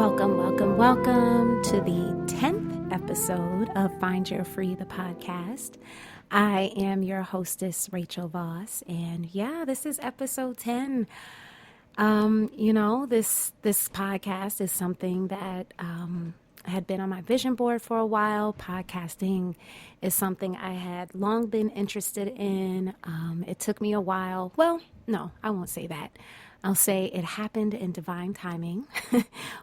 Welcome to the 10th episode of Find Your Free, the podcast. I am your hostess, Rachel Voss, and this is episode 10. This podcast is something that had been on my vision board for a while. Podcasting is something I had long been interested in. It took me a while. Well, no, I won't say that. I'll say it happened in divine timing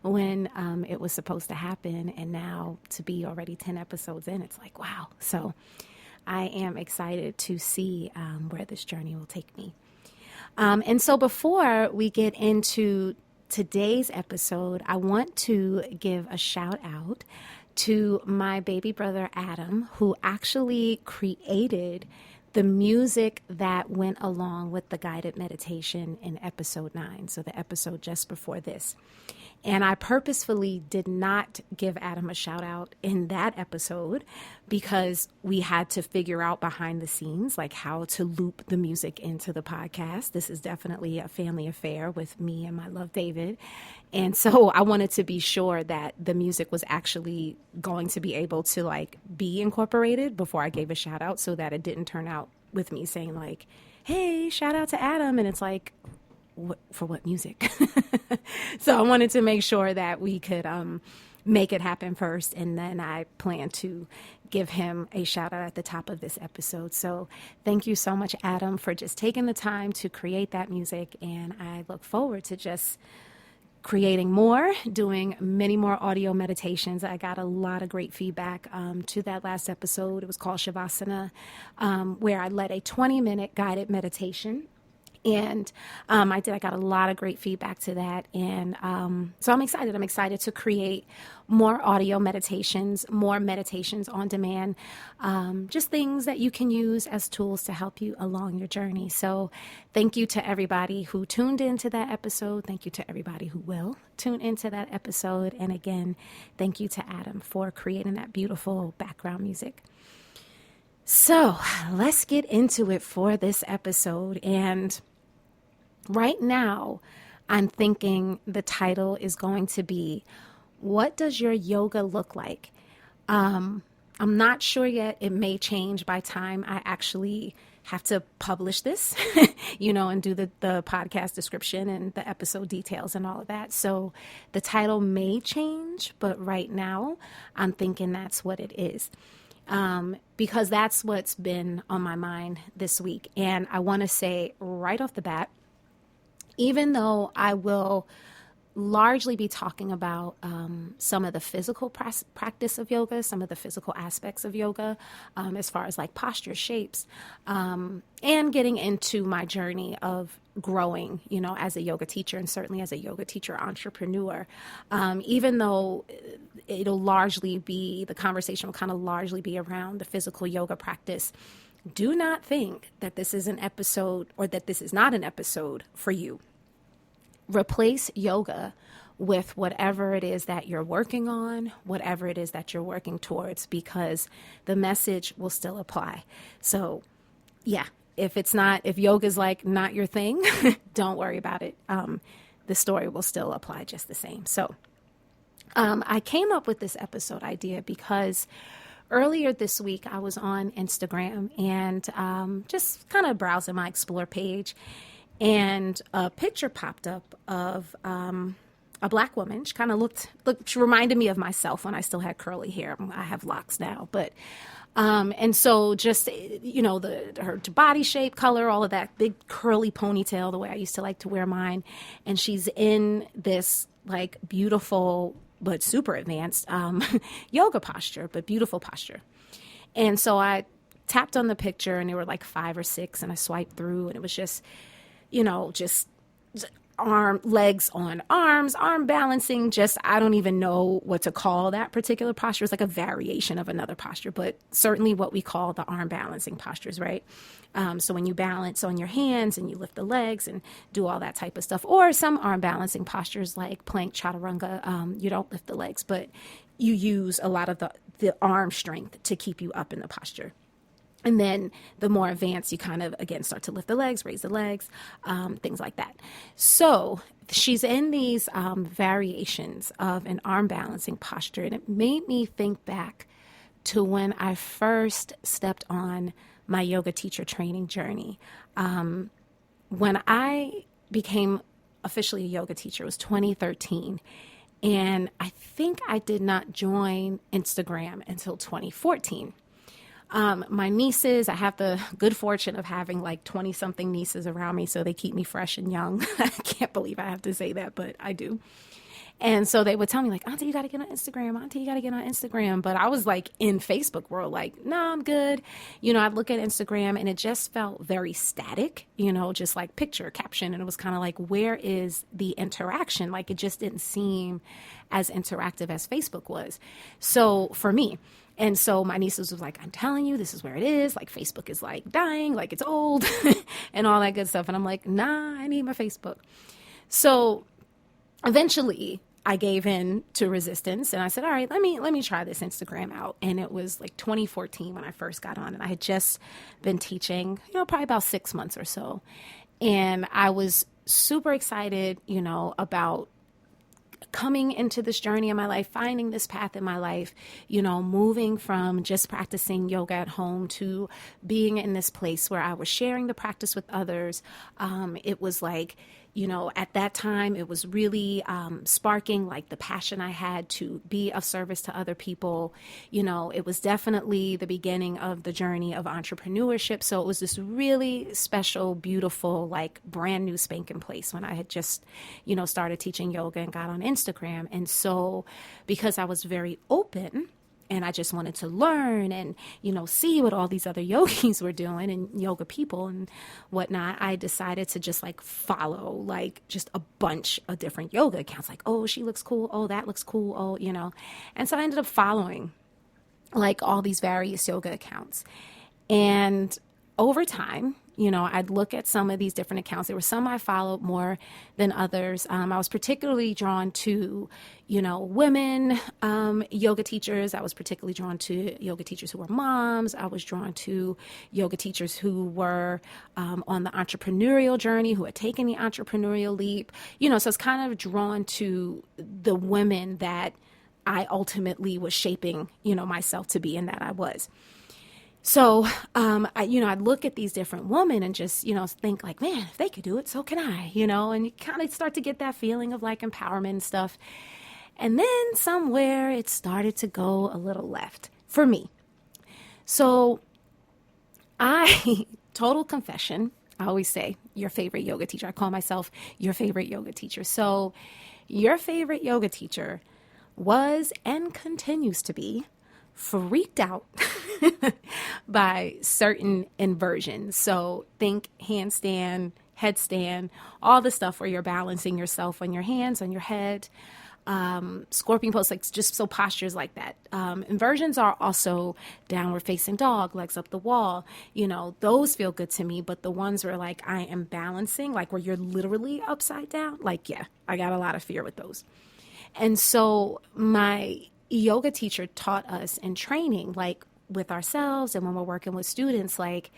when it was supposed to happen. And now to be already 10 episodes in, it's like, wow. So I am excited to see where this journey will take me. And so before we get into today's episode, I want to give a shout out to my baby brother, Adam, who actually created the music that went along with the guided meditation in episode 9, so the episode just before this. And I purposefully did not give Adam a shout out in that episode because we had to figure out behind the scenes, like how to loop the music into the podcast. This is definitely a family affair with me and my love, David. And so I wanted to be sure that the music was actually going to be able to be incorporated before I gave a shout out, so that it didn't turn out with me saying like, hey, shout out to Adam. And it's like, for what music? So I wanted to make sure that we could make it happen first. And then I plan to give him a shout out at the top of this episode. So thank you so much, Adam, for just taking the time to create that music. And I look forward to just creating more, doing many more audio meditations. I got a lot of great feedback to that last episode. It was called Shavasana, where I led a 20-minute guided meditation. And I got a lot of great feedback to that. And so I'm excited. I'm excited to create more audio meditations, more meditations on demand, just things that you can use as tools to help you along your journey. So thank you to everybody who tuned into that episode. Thank you to everybody who will tune into that episode. And again, thank you to Adam for creating that beautiful background music. So let's get into it for this episode. And right now, I'm thinking the title is going to be, what does your yoga look like? I'm not sure yet. It may change by time I actually have to publish this, and do the podcast description and the episode details and all of that. So the title may change, but right now I'm thinking that's what it is. Because that's what's been on my mind this week. And I want to say right off the bat, even though I will largely be talking about some of the physical practice of yoga, some of the physical aspects of yoga, as far as like posture, shapes, and getting into my journey of growing, as a yoga teacher and certainly as a yoga teacher entrepreneur, even though the conversation will kind of largely be around the physical yoga practice. Do not think that this is an episode or that this is not an episode for you. Replace yoga with whatever it is that you're working on, whatever it is that you're working towards, because the message will still apply. So if yoga's not your thing, don't worry about it. The story will still apply just the same. So I came up with this episode idea because earlier this week, I was on Instagram and just kind of browsing my Explore page, and a picture popped up of a Black woman. She kind of she reminded me of myself when I still had curly hair. I have locks now, but and so just, her body shape, color, all of that, big curly ponytail, the way I used to like to wear mine. And she's in this beautiful but super advanced yoga posture, but beautiful posture. And so I tapped on the picture, and there were 5 or 6, and I swiped through, and it was just, just legs on arms, arm balancing, I don't even know what to call that particular posture. It's like a variation of another posture, but certainly what we call the arm balancing postures, right? So when you balance on your hands and you lift the legs and do all that type of stuff, or some arm balancing postures like plank, chaturanga, you don't lift the legs, but you use a lot of the arm strength to keep you up in the posture. And then the more advanced, you kind of, again, start to lift the legs, raise the legs, things like that. So she's in these variations of an arm balancing posture. And it made me think back to when I first stepped on my yoga teacher training journey. When I became officially a yoga teacher, it was 2013. And I think I did not join Instagram until 2014. My nieces, I have the good fortune of having like 20 something nieces around me, so they keep me fresh and young. I can't believe I have to say that, but I do. And so they would tell me like, Auntie, you got to get on Instagram. Auntie, you got to get on Instagram. But I was like in Facebook world, like, no, I'm good. I'd look at Instagram and it just felt very static, just like picture, caption. And it was kind of like, where is the interaction? Like it just didn't seem as interactive as Facebook was. So for me, and so my nieces was like, I'm telling you, this is where it is. Like Facebook is like dying, like it's old and all that good stuff. And I'm like, nah, I need my Facebook. So eventually I gave in to resistance and I said, all right, let me try this Instagram out. And it was like 2014 when I first got on, and I had just been teaching, probably about 6 months or so. And I was super excited, about coming into this journey in my life, finding this path in my life, moving from just practicing yoga at home to being in this place where I was sharing the practice with others. It was like, at that time, it was really sparking like the passion I had to be of service to other people. It was definitely the beginning of the journey of entrepreneurship. So it was this really special, beautiful, like brand new spanking place when I had just, started teaching yoga and got on Instagram. And so because I was very open, and I just wanted to learn and, see what all these other yogis were doing and yoga people and whatnot, I decided to just like follow like just a bunch of different yoga accounts. Like, oh, she looks cool. Oh, that looks cool. Oh, And so I ended up following like all these various yoga accounts. And over time, I'd look at some of these different accounts. There were some I followed more than others. I was particularly drawn to, women yoga teachers. I was particularly drawn to yoga teachers who were moms. I was drawn to yoga teachers who were on the entrepreneurial journey, who had taken the entrepreneurial leap. So it's kind of drawn to the women that I ultimately was shaping, myself to be and that I was. So, I'd look at these different women and just, think like, man, if they could do it, so can I, and you kind of start to get that feeling of like empowerment and stuff. And then somewhere it started to go a little left for me. So total confession, I always say your favorite yoga teacher. I call myself your favorite yoga teacher. So your favorite yoga teacher was and continues to be freaked out by certain inversions. So think handstand, headstand, all the stuff where you're balancing yourself on your hands, on your head, scorpion pose, like just so postures like that. Inversions are also downward facing dog, legs up the wall. Those feel good to me. But the ones where like I am balancing, like where you're literally upside down, like, yeah, I got a lot of fear with those. And so my yoga teacher taught us in training, like with ourselves and when we're working with students, like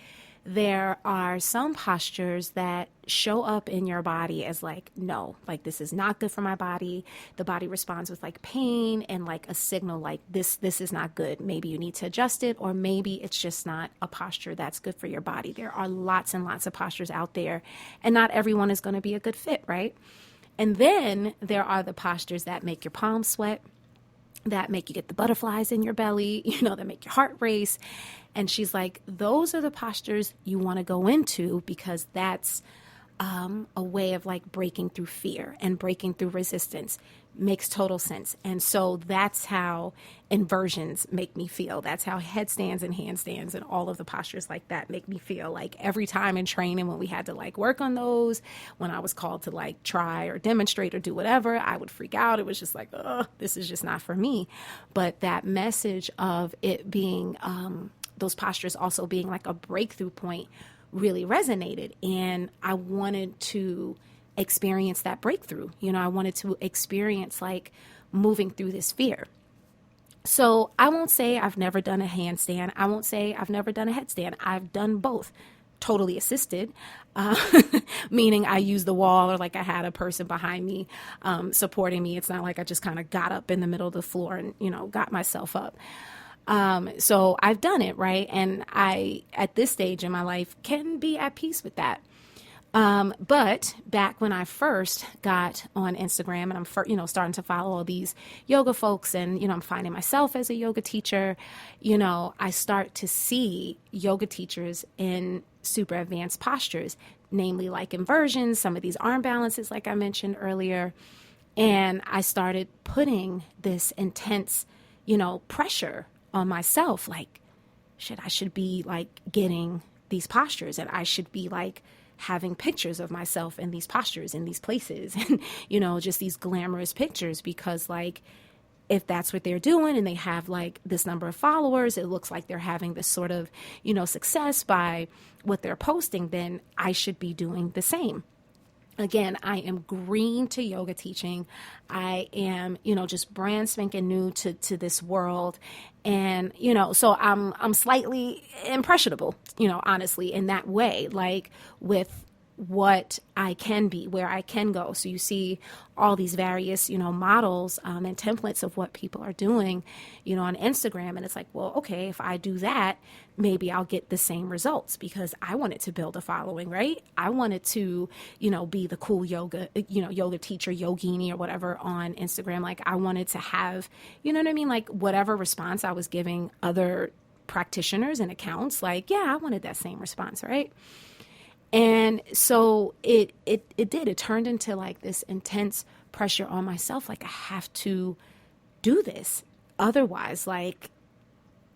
there are some postures that show up in your body as like, no, like this is not good for my body. The body responds with like pain and like a signal like this is not good. Maybe you need to adjust it, or maybe it's just not a posture that's good for your body. There are lots and lots of postures out there, and not everyone is going to be a good fit, right? And then there are the postures that make your palms sweat, that make you get the butterflies in your belly, that make your heart race. And she's like, those are the postures you want to go into because that's a way of like breaking through fear and breaking through resistance. Makes total sense. And so that's how inversions make me feel. That's how headstands and handstands and all of the postures like that make me feel. Like every time in training when we had to like work on those, when I was called to like try or demonstrate or do whatever, I would freak out. It was just like, oh, this is just not for me. But that message of it being, those postures also being like a breakthrough point really resonated. And I wanted to experience that breakthrough. I wanted to experience like moving through this fear. So I won't say I've never done a handstand. I won't say I've never done a headstand. I've done both. Totally assisted, uh, meaning I used the wall or like I had a person behind me supporting me. It's not like I just kind of got up in the middle of the floor and, got myself up. So I've done it, right? And I, at this stage in my life, can be at peace with that. But back when I first got on Instagram and starting to follow all these yoga folks and, I'm finding myself as a yoga teacher, I start to see yoga teachers in super advanced postures, namely like inversions, some of these arm balances, like I mentioned earlier. And I started putting this intense, pressure on myself, like, I should be like getting these postures and I should be like having pictures of myself in these postures in these places and just these glamorous pictures, because like if that's what they're doing and they have like this number of followers, it looks like they're having this sort of success by what they're posting, then I should be doing the same. Again, I am green to yoga teaching. I am, just brand spanking new to this world. And, so I'm slightly impressionable, honestly, in that way, like with what I can be, where I can go. So you see all these various, models and templates of what people are doing, on Instagram. And it's like, well, okay, if I do that, maybe I'll get the same results because I wanted to build a following, right? I wanted to, be the cool yoga, yoga teacher, yogini or whatever on Instagram. Like I wanted to have, you know what I mean? Like whatever response I was giving other practitioners and accounts, like, yeah, I wanted that same response, right? And so it turned into like this intense pressure on myself. Like I have to do this. Otherwise, like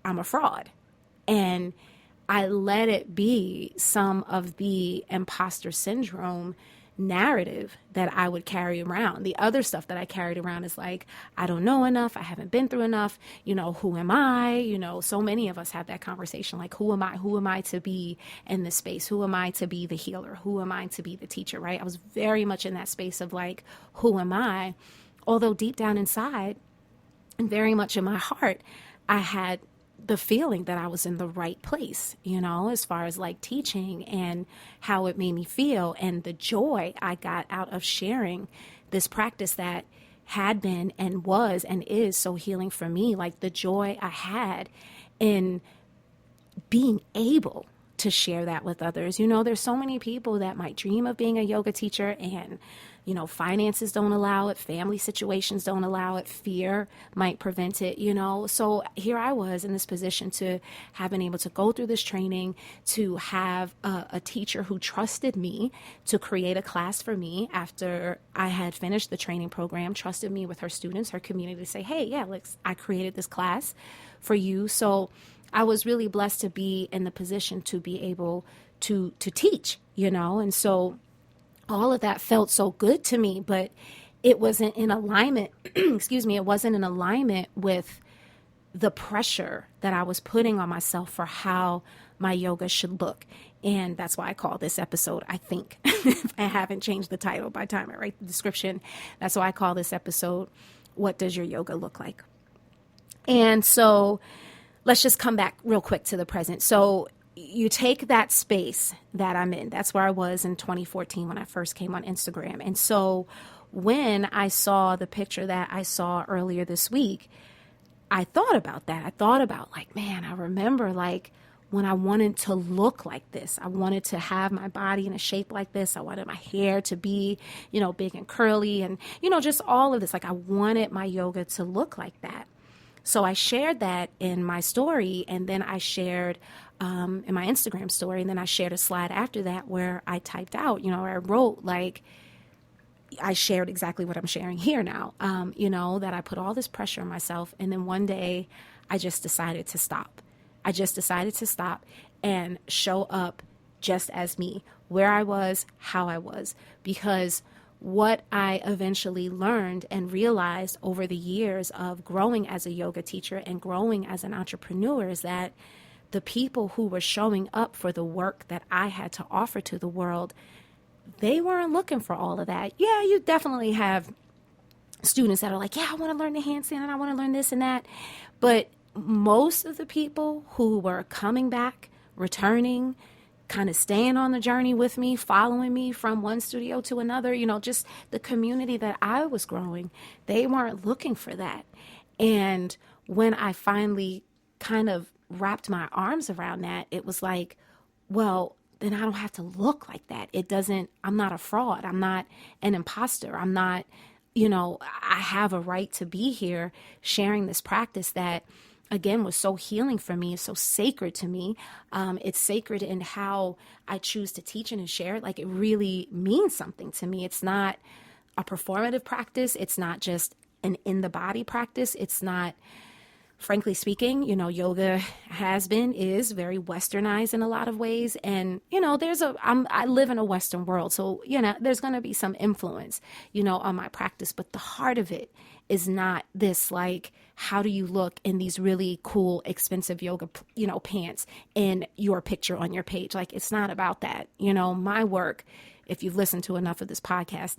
I'm a fraud. And I let it be some of the imposter syndrome narrative that I would carry around. The other stuff that I carried around is like, I don't know enough. I haven't been through enough. Who am I? So many of us have that conversation. Like, who am I? Who am I to be in this space? Who am I to be the healer? Who am I to be the teacher? Right? I was very much in that space of like, who am I? Although deep down inside and very much in my heart, I had the feeling that I was in the right place, as far as like teaching and how it made me feel and the joy I got out of sharing this practice that had been and was and is so healing for me. Like the joy I had in being able to share that with others. There's so many people that might dream of being a yoga teacher and finances don't allow it, family situations don't allow it, fear might prevent it, So here I was in this position to have been able to go through this training, to have a teacher who trusted me to create a class for me after I had finished the training program, trusted me with her students, her community, to say, hey, yeah, I created this class for you. So I was really blessed to be in the position to be able to teach, and so all of that felt so good to me, but it wasn't in alignment, excuse me, it wasn't in alignment with the pressure that I was putting on myself for how my yoga should look. And that's why I call this episode, I think, if I haven't changed the title by the time I write the description, that's why I call this episode, What Does Your Yoga Look Like? And so let's just come back real quick to the present. So you take that space that I'm in. That's where I was in 2014 when I first came on Instagram. And so when I saw the picture that I saw earlier this week, I thought about that. I thought about like, man, I remember like when I wanted to look like this. I wanted to have my body in a shape like this. I wanted my hair to be, big and curly and, just all of this. Like I wanted my yoga to look like that. So I shared that in my story, and then I shared in my Instagram story, and then I shared a slide after that where I typed out, where I wrote like, I shared exactly what I'm sharing here now, that I put all this pressure on myself, and then one day I just decided to stop. I just decided to stop and show up just as me, where I was, how I was, because what I eventually learned and realized over the years of growing as a yoga teacher and growing as an entrepreneur is that the people who were showing up for the work that I had to offer to the world, they weren't looking for all of that. Yeah, you definitely have students that are like, yeah, I want to learn the handstand and I want to learn this and that. But most of the people who were coming back, returning, kind of staying on the journey with me, following me from one studio to another, just the community that I was growing, they weren't looking for that. And when I finally kind of wrapped my arms around that, it was like, well, then I don't have to look like that. I'm not a fraud. I'm not an imposter. I'm not, I have a right to be here sharing this practice that, again, was so healing for me. It's so sacred to me. It's sacred in how I choose to teach it and share it. Like, it really means something to me. It's not a performative practice. It's not just an in the body practice. It's not, frankly speaking, yoga is very westernized in a lot of ways. And, I live in a Western world. So, there's going to be some influence, on my practice. But the heart of it is not this, like, how do you look in these really cool, expensive yoga, pants and your picture on your page? Like, it's not about that. My work, if you've listened to enough of this podcast,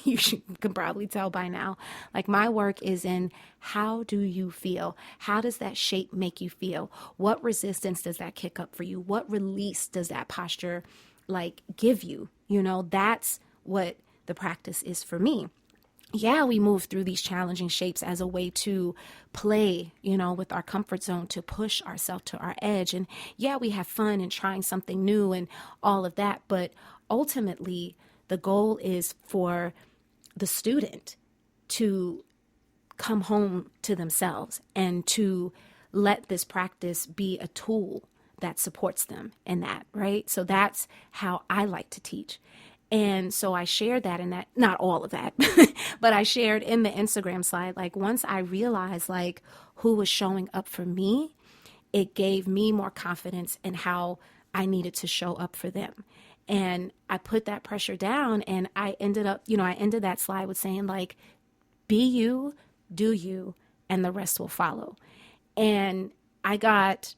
you can probably tell by now, like, my work is in how do you feel? How does that shape make you feel? What resistance does that kick up for you? What release does that posture like give you? That's what the practice is for me. Yeah, we move through these challenging shapes as a way to play, with our comfort zone, to push ourselves to our edge. And yeah, we have fun in trying something new and all of that. But ultimately, the goal is for the student to come home to themselves and to let this practice be a tool that supports them in that, right? So that's how I like to teach. And so I shared that in that, not all of that, but I shared in the Instagram slide, like, once I realized like who was showing up for me, it gave me more confidence in how I needed to show up for them. And I put that pressure down, and I ended that slide with saying, like, be you, do you, and the rest will follow. And I got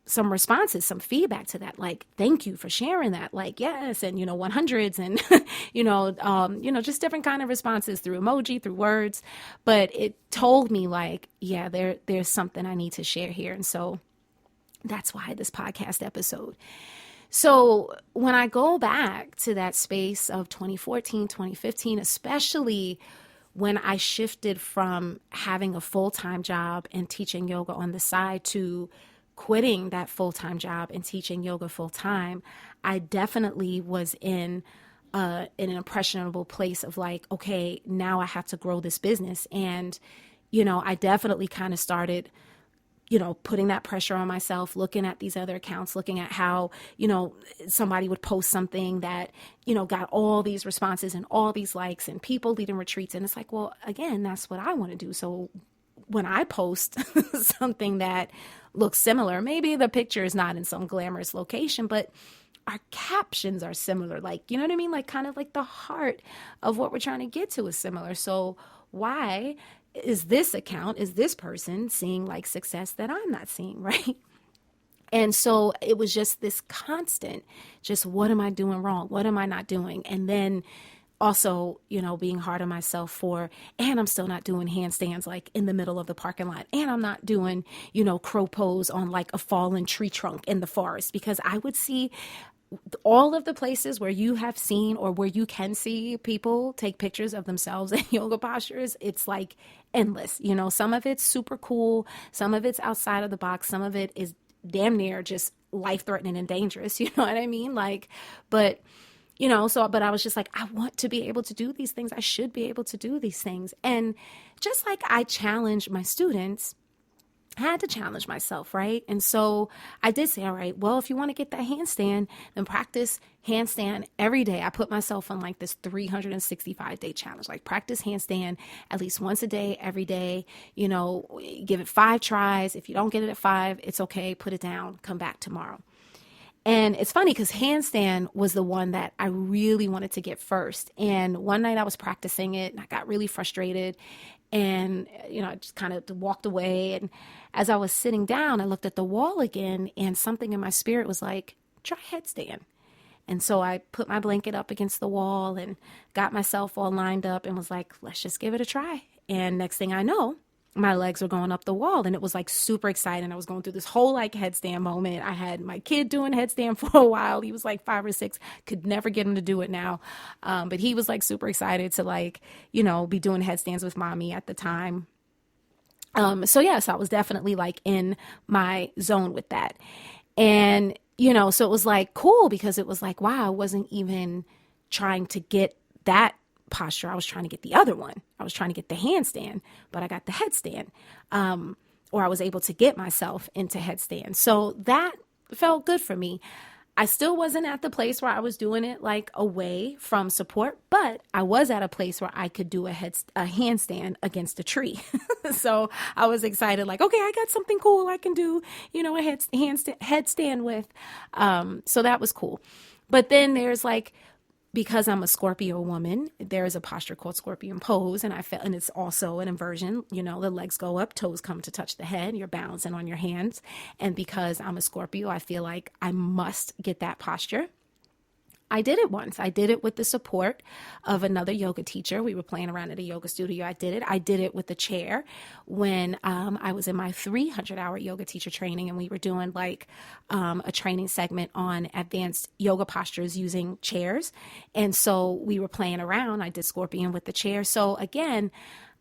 some responses, some feedback to that, like, thank you for sharing that, like, yes, and 100s, and just different kind of responses through emoji, through words. But it told me, like, yeah, there's something I need to share here. And so that's why this podcast episode. So when I go back to that space of 2014, 2015, especially when I shifted from having a full-time job and teaching yoga on the side to quitting that full-time job and teaching yoga full-time, I definitely was in an impressionable place of like, okay, now I have to grow this business. And, I definitely kind of started, putting that pressure on myself, looking at these other accounts, looking at how, somebody would post something that, got all these responses and all these likes and people leading retreats. And it's like, well, again, that's what I want to do. So when I post something that looks similar, maybe the picture is not in some glamorous location, but our captions are similar. Like, you know what I mean? Like, kind of like the heart of what we're trying to get to is similar. So why is this person seeing like success that I'm not seeing, right? And so it was just this constant, just what am I doing wrong? What am I not doing? And then also, being hard on myself and I'm still not doing handstands like in the middle of the parking lot. And I'm not doing, crow pose on like a fallen tree trunk in the forest, because I would see all of the places where you have seen or where you can see people take pictures of themselves in yoga postures. It's like endless. Some of it's super cool. Some of it's outside of the box. Some of it is damn near just life-threatening and dangerous. You know what I mean? Like, but I was just like, I want to be able to do these things. I should be able to do these things. And just like I challenge my students, I had to challenge myself, right? And so I did say, all right, well, if you want to get that handstand, then practice handstand every day. I put myself on like this 365-day challenge, like practice handstand at least once a day, every day, give it 5 tries. If you don't get it at 5, it's okay. Put it down, come back tomorrow. And it's funny because handstand was the one that I really wanted to get first. And one night I was practicing it and I got really frustrated. And, I just kind of walked away. And as I was sitting down, I looked at the wall again and something in my spirit was like, try headstand. And so I put my blanket up against the wall and got myself all lined up and was like, let's just give it a try. And next thing I know, my legs were going up the wall, and it was like super exciting. I was going through this whole like headstand moment. I had my kid doing headstand for a while. He was like 5 or 6, could never get him to do it now. But he was like super excited to like, be doing headstands with mommy at the time. So yes, I was definitely like in my zone with that. And, so it was like cool because it was like, wow, I wasn't even trying to get that posture. I was trying to get the other one. I was trying to get the handstand, but I got the headstand. Or I was able to get myself into headstand. So that felt good for me. I still wasn't at the place where I was doing it like away from support, but I was at a place where I could do a handstand against a tree. So I was excited, like, okay, I got something cool I can do, a headstand with. So that was cool. But then there's like, because I'm a Scorpio woman, there is a posture called Scorpion pose, and it's also an inversion. The legs go up, toes come to touch the head, you're balancing on your hands. And because I'm a Scorpio, I feel like I must get that posture. I did it once. I did it with the support of another yoga teacher. We were playing around at a yoga studio. I did it with the chair when I was in my 300-hour yoga teacher training, and we were doing like a training segment on advanced yoga postures using chairs. And so we were playing around. I did Scorpion with the chair. So again,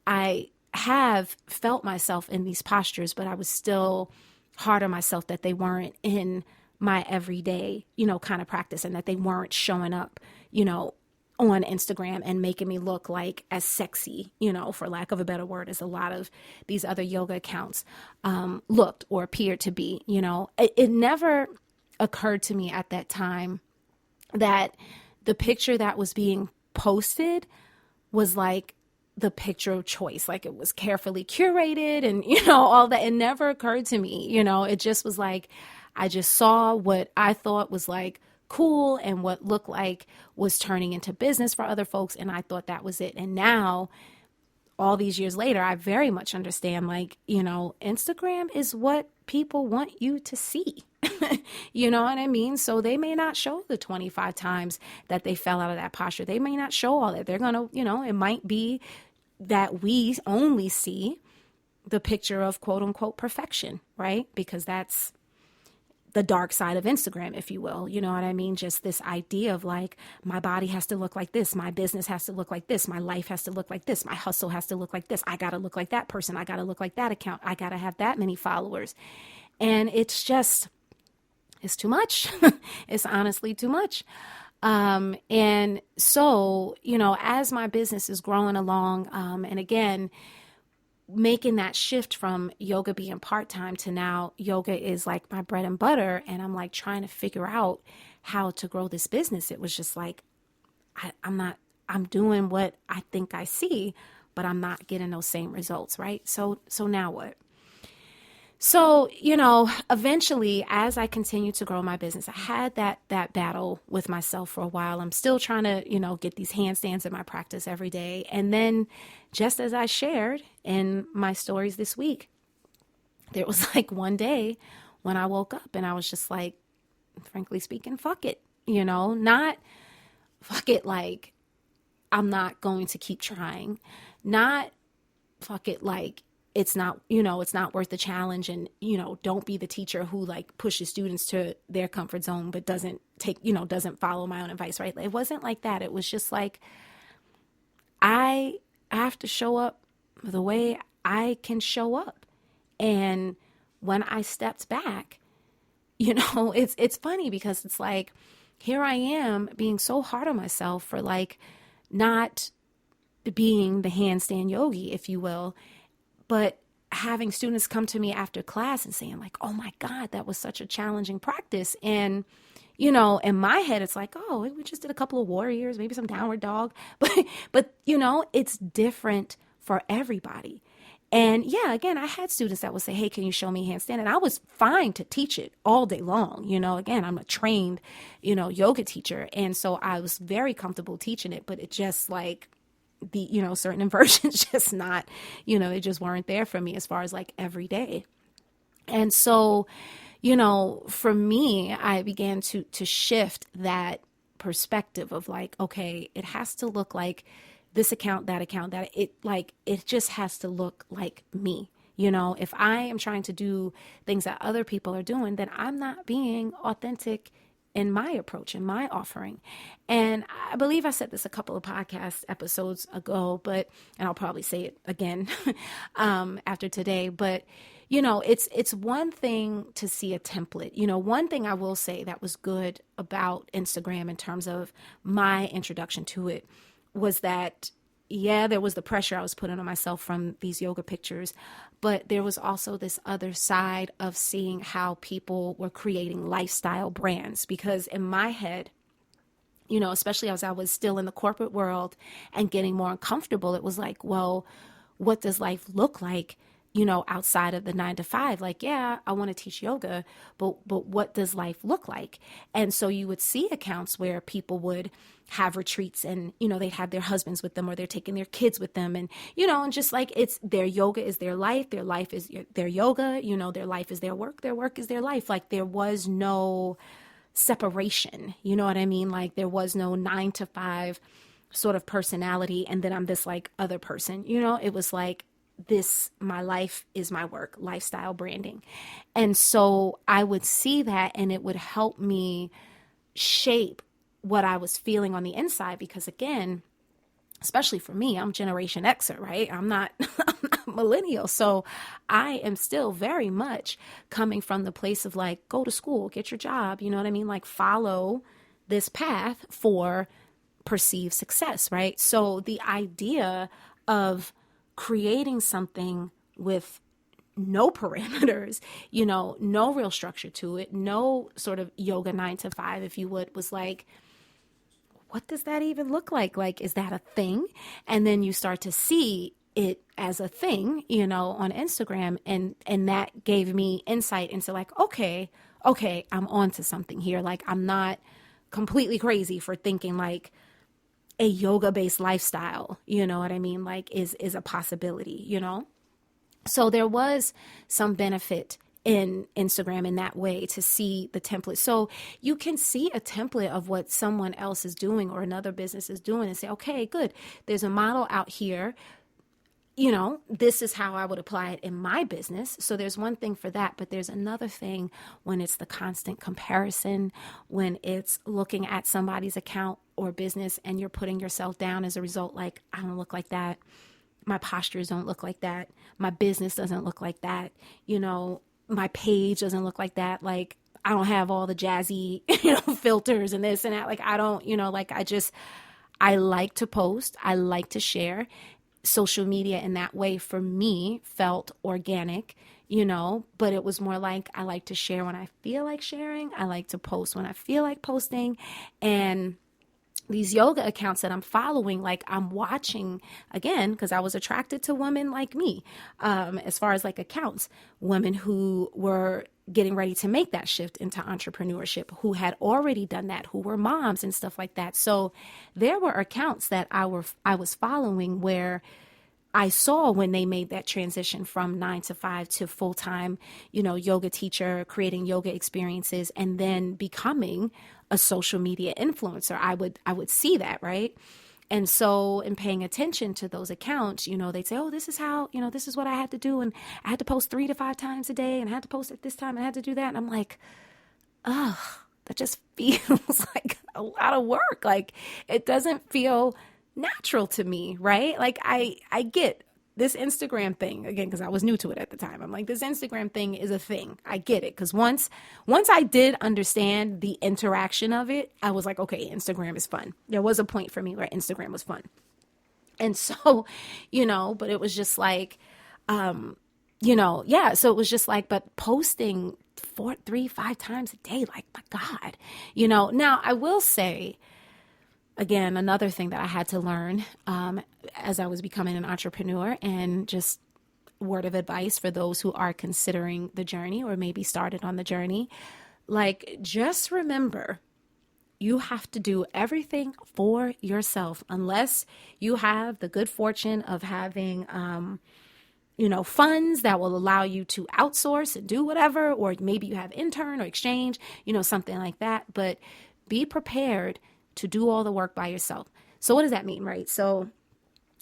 I have felt myself in these postures, but I was still hard on myself that they weren't in my everyday, kind of practice, and that they weren't showing up, on Instagram and making me look like as sexy, for lack of a better word, as a lot of these other yoga accounts looked or appeared to be. It never occurred to me at that time that the picture that was being posted was like the picture of choice, like it was carefully curated and, all that. It never occurred to me, it just was like, I just saw what I thought was like cool and what looked like was turning into business for other folks. And I thought that was it. And now, all these years later, I very much understand, like, Instagram is what people want you to see. You know what I mean? So they may not show the 25 times that they fell out of that posture. They may not show all that. They're going to, it might be that we only see the picture of quote unquote perfection, right? Because that's the dark side of Instagram, if you will. You know what I mean? Just this idea of like, my body has to look like this. My business has to look like this. My life has to look like this. My hustle has to look like this. I got to look like that person. I got to look like that account. I got to have that many followers. And it's too much. It's honestly too much. And so, as my business is growing along, and again, making that shift from yoga being part-time to now yoga is like my bread and butter, and I'm like trying to figure out how to grow this business. It was just like, I'm doing what I think I see, but I'm not getting those same results, right? So now what? So, eventually, as I continued to grow my business, I had that battle with myself for a while. I'm still trying to, get these handstands in my practice every day. And then just as I shared in my stories this week, there was like one day when I woke up and I was just like, frankly speaking, fuck it, not fuck it. Like, I'm not going to keep trying, not fuck it. Like, it's not, it's not worth the challenge. And, don't be the teacher who like pushes students to their comfort zone, but doesn't doesn't follow my own advice, right? It wasn't like that. It was just like, I have to show up the way I can show up. And when I stepped back, it's funny because it's like, here I am being so hard on myself for like not being the handstand yogi, if you will, but having students come to me after class and saying like, oh my God, that was such a challenging practice. And, in my head, it's like, oh, we just did a couple of warriors, maybe some downward dog, but it's different for everybody. And yeah, again, I had students that would say, hey, can you show me handstand? And I was fine to teach it all day long. Again, I'm a trained, yoga teacher. And so I was very comfortable teaching it, but it just like, the, certain inversions just not, they just weren't there for me as far as like every day. And so, for me, I began to shift that perspective of like, okay, it has to look like this account, that it just has to look like me. You know, if I am trying to do things that other people are doing, then I'm not being authentic in my approach, in my offering. And I believe I said this a couple of podcast episodes ago, and I'll probably say it again after today, but you know, it's one thing to see a template. You know, one thing I will say that was good about Instagram in terms of my introduction to it was that, yeah, there was the pressure I was putting on myself from these yoga pictures, but there was also this other side of seeing how people were creating lifestyle brands. Because in my head, you know, especially as I was still in the corporate world and getting more uncomfortable, it was like, well, what does life look like, you know, outside of the 9 to 5? Like, yeah, I want to teach yoga, but what does life look like? And so you would see accounts where people would have retreats and, you know, they'd have their husbands with them or they're taking their kids with them. And, you know, and just like it's their yoga is their life is their yoga, you know, their life is their work is their life. Like there was no separation, you know what I mean? Like there was no 9 to 5 sort of personality. And then I'm this like other person, you know, it was like, this, my life is my work, lifestyle branding. And so I would see that and it would help me shape what I was feeling on the inside. Because again, especially for me, I'm Generation Xer, right? I'm not millennial. So I am still very much coming from the place of like, go to school, get your job. You know what I mean? Like follow this path for perceived success, right? So the idea of creating something with no parameters, you know, no real structure to it, no sort of yoga 9 to 5, if you would, was like, what does that even look like? Like, is that a thing? And then you start to see it as a thing, you know, on Instagram. And that gave me insight into like, okay, I'm onto something here. Like, I'm not completely crazy for thinking like, a yoga-based lifestyle, you know what I mean, like is a possibility, you know? So there was some benefit in Instagram in that way to see the template. So you can see a template of what someone else is doing or another business is doing and say, okay, good. There's a model out here. You know, this is how I would apply it in my business. So there's one thing for that, but there's another thing when it's the constant comparison, when it's looking at somebody's account or business and you're putting yourself down as a result, like, I don't look like that. My postures don't look like that. My business doesn't look like that. You know, my page doesn't look like that. Like, I don't have all the jazzy, you know, filters and this and that. Like, I don't, you know, like I like to post. I like to share. Social media in that way for me felt organic, you know, but it was more like I like to share when I feel like sharing. I like to post when I feel like posting. And these yoga accounts that I'm following, like I'm watching again, because I was attracted to women like me, as far as like accounts, women who were getting ready to make that shift into entrepreneurship, who had already done that, who were moms and stuff like that. So there were accounts that I was following where I saw when they made that transition from 9 to 5 to full-time, you know, yoga teacher, creating yoga experiences, and then becoming a social media influencer. I would see that, right? And so in paying attention to those accounts, you know, they'd say, oh, this is how, you know, this is what I had to do. And I had to post 3 to 5 times a day and I had to post at this time and I had to do that. And I'm like, ugh, that just feels like a lot of work. Like it doesn't feel natural to me, right? Like I get this Instagram thing again, because I was new to it at the time. I'm like, this Instagram thing is a thing. I get it. Because once I did understand the interaction of it, I was like, okay, Instagram is fun. There was a point for me where Instagram was fun. And so, you know, but it was just like, you know, yeah. So it was just like, but posting 4, 3, 5 times a day, like, my God, you know. Now I will say, again, another thing that I had to learn as I was becoming an entrepreneur, and just word of advice for those who are considering the journey or maybe started on the journey, like, just remember, you have to do everything for yourself unless you have the good fortune of having, you know, funds that will allow you to outsource and do whatever, or maybe you have intern or exchange, you know, something like that. But be prepared to do all the work by yourself. So what does that mean, right? So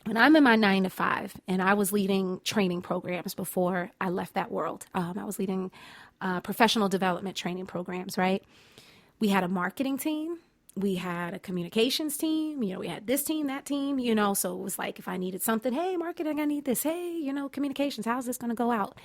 when I'm in my 9 to 5, and I was leading training programs before I left that world. I was leading professional development training programs, right? We had a marketing team. We had a communications team. We had this team, that team, so it was like, if I needed something, hey, marketing, I need this. Hey, communications, how's this going to go out?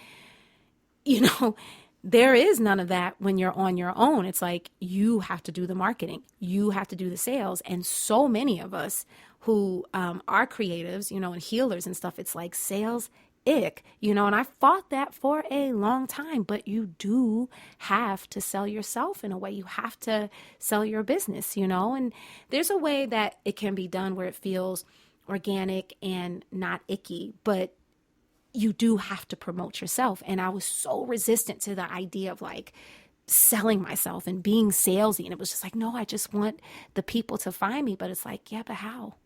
There is none of that when you're on your own. It's like, you have to do the marketing. You have to do the sales. And so many of us who are creatives, and healers and stuff, it's like sales ick, and I fought that for a long time, but you do have to sell yourself in a way. You have to sell your business, and there's a way that it can be done where it feels organic and not icky, but you do have to promote yourself. And I was so resistant to the idea of like selling myself and being salesy. And it was just like, no, I just want the people to find me. But it's like, yeah, but how?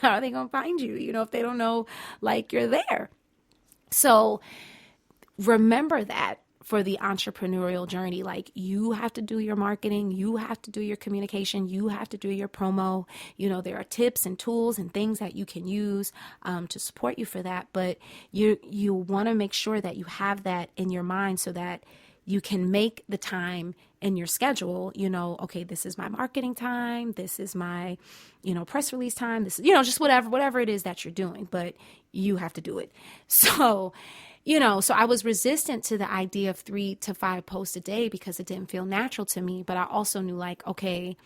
How are they going to find you? If they don't know, like, you're there. So remember that for the entrepreneurial journey, like, you have to do your marketing, you have to do your communication, you have to do your promo. There are tips and tools and things that you can use to support you for that. But you want to make sure that you have that in your mind so that you can make the time in your schedule, okay, this is my marketing time, this is my, press release time, this is, just whatever it is that you're doing, but you have to do it. So, so I was resistant to the idea of 3 to 5 posts a day because it didn't feel natural to me. But I also knew, like, okay,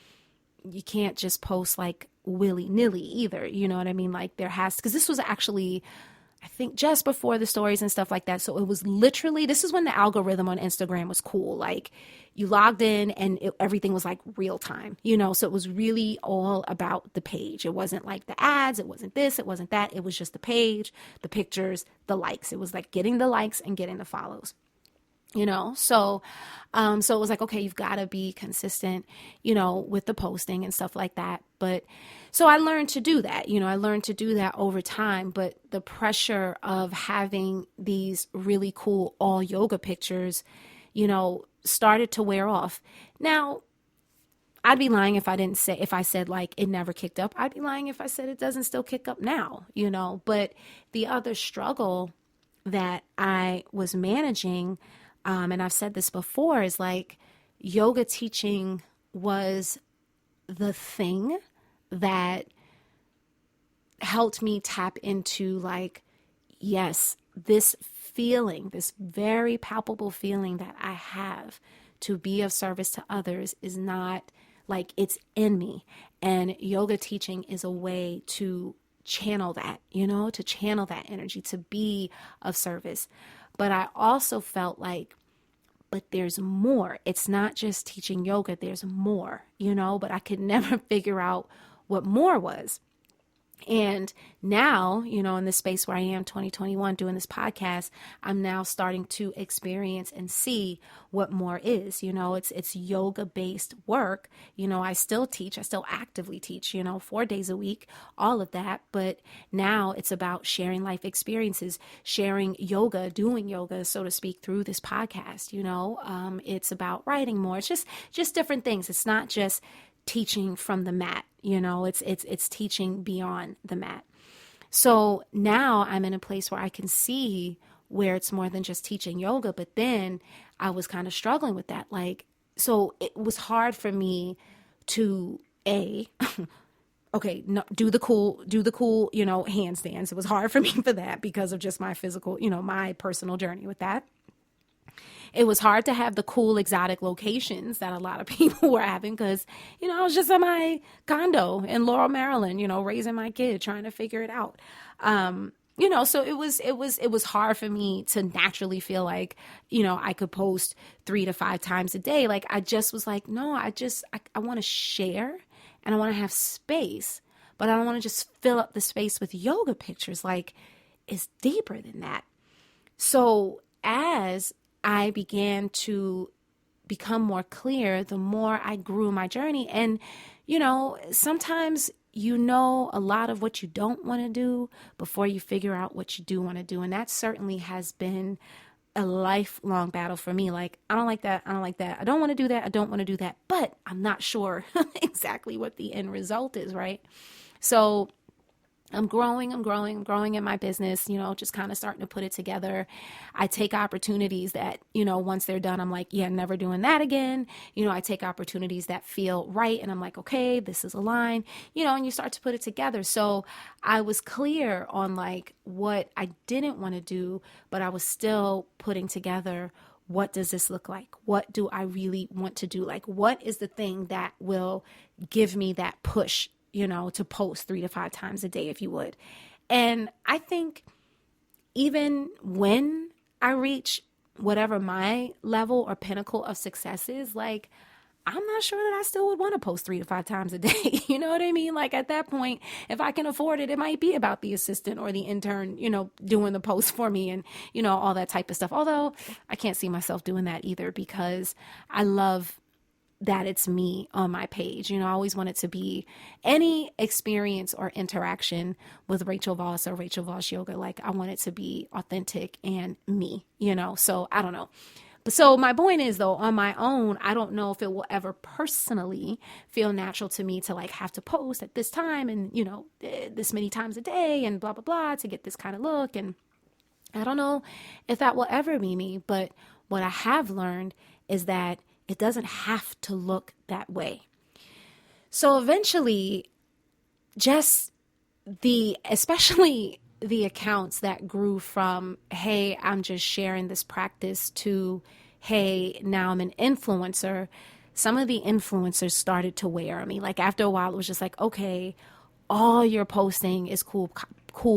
you can't just post like willy-nilly either. You know what I mean? Like, because this was actually, I think, just before the stories and stuff like that. So it was literally, this is when the algorithm on Instagram was cool. Like, you logged in and everything was like real time, so it was really all about the page. It wasn't like the ads. It wasn't this. It wasn't that. It was just the page, the pictures, the likes. It was like getting the likes and getting the follows. So it was like, okay, you've got to be consistent, with the posting and stuff like that. But so I learned to do that, I learned to do that over time, but the pressure of having these really cool all yoga pictures, started to wear off. Now, I'd be lying if I said like it never kicked up. I'd be lying if I said it doesn't still kick up now, but the other struggle that I was managing, and I've said this before, is like yoga teaching was the thing that helped me tap into, like, yes, this feeling, this very palpable feeling that I have to be of service to others is not like, it's in me. And yoga teaching is a way to channel that, to channel that energy, to be of service. But I also felt like, but there's more. It's not just teaching yoga. There's more, but I could never figure out what more was. And now, in the space where I am, 2021, doing this podcast, I'm now starting to experience and see what more is. It's yoga-based work. I still teach. I still actively teach, 4 days a week, all of that. But now it's about sharing life experiences, sharing yoga, doing yoga, so to speak, through this podcast. It's about writing more. It's just different things. It's not just teaching from the mat, it's teaching beyond the mat. So now I'm in a place where I can see where it's more than just teaching yoga, but then I was kind of struggling with that. Like, so it was hard for me to okay, no, do the cool, handstands. It was hard for me for that because of just my physical, my personal journey with that. It was hard to have the cool exotic locations that a lot of people were having because, I was just in my condo in Laurel, Maryland, raising my kid, trying to figure it out. So it was hard for me to naturally feel like, I could post 3 to 5 times a day. Like, I just was like, no, I want to share and I want to have space, but I don't want to just fill up the space with yoga pictures. Like, it's deeper than that. So as I began to become more clear, the more I grew my journey. And, sometimes a lot of what you don't want to do before you figure out what you do want to do. And that certainly has been a lifelong battle for me. Like, I don't like that. I don't like that. I don't want to do that. I don't want to do that. But I'm not sure exactly what the end result is, right? So I'm growing in my business, just kind of starting to put it together. I take opportunities that, once they're done, I'm like, yeah, never doing that again. I take opportunities that feel right. And I'm like, okay, this is a line, and you start to put it together. So I was clear on like what I didn't want to do, but I was still putting together, what does this look like? What do I really want to do? Like, what is the thing that will give me that push, to post 3 to 5 times a day, if you would. And I think even when I reach whatever my level or pinnacle of success is, like, I'm not sure that I still would want to post 3 to 5 times a day. You know what I mean? Like at that point, if I can afford it, it might be about the assistant or the intern, doing the post for me and, all that type of stuff. Although I can't see myself doing that either, because I love that it's me on my page. I always want it to be any experience or interaction with Rachel Voss or Rachel Voss Yoga. Like, I want it to be authentic and me, so I don't know. But so my point is, though, on my own, I don't know if it will ever personally feel natural to me to like have to post at this time and, this many times a day and blah, blah, blah to get this kind of look. And I don't know if that will ever be me. But what I have learned is that it doesn't have to look that way. So eventually, especially the accounts that grew from, hey, I'm just sharing this practice, to, hey, now I'm an influencer. Some of the influencers started to wear on me. Like after a while, it was just like, okay, all you're posting is cool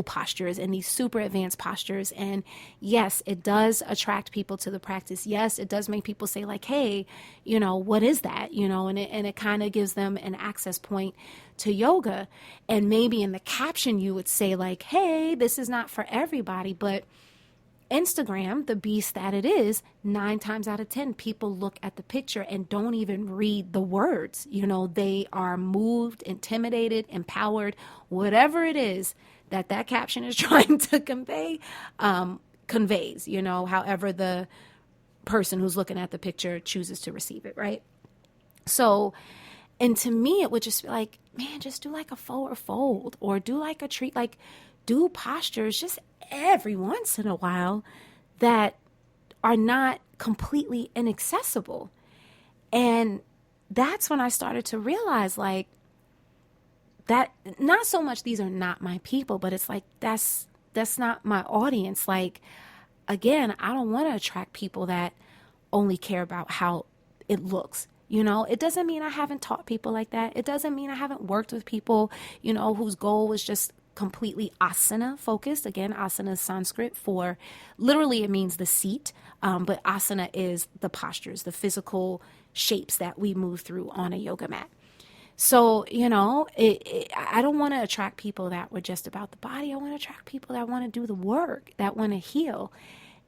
postures and these super advanced postures. And yes, it does attract people to the practice. Yes, it does make people say like, hey, what is that? And it kind of gives them an access point to yoga. And maybe in the caption, you would say like, hey, this is not for everybody, but Instagram, the beast that it is, 9 times out of 10, people look at the picture and don't even read the words. They are moved, intimidated, empowered, whatever it is that caption is trying to convey, conveys, however the person who's looking at the picture chooses to receive it, right? So, and to me, it would just be like, man, just do like a forward fold or do like a treat, like do postures just every once in a while that are not completely inaccessible. And that's when I started to realize like that not so much these are not my people, but it's like that's not my audience. Like, again, I don't want to attract people that only care about how it looks. It doesn't mean I haven't taught people like that. It doesn't mean I haven't worked with people, whose goal was just completely asana focused. Again, asana is Sanskrit for, literally it means the seat, but asana is the postures, the physical shapes that we move through on a yoga mat. So, I don't want to attract people that were just about the body. I want to attract people that want to do the work, that want to heal.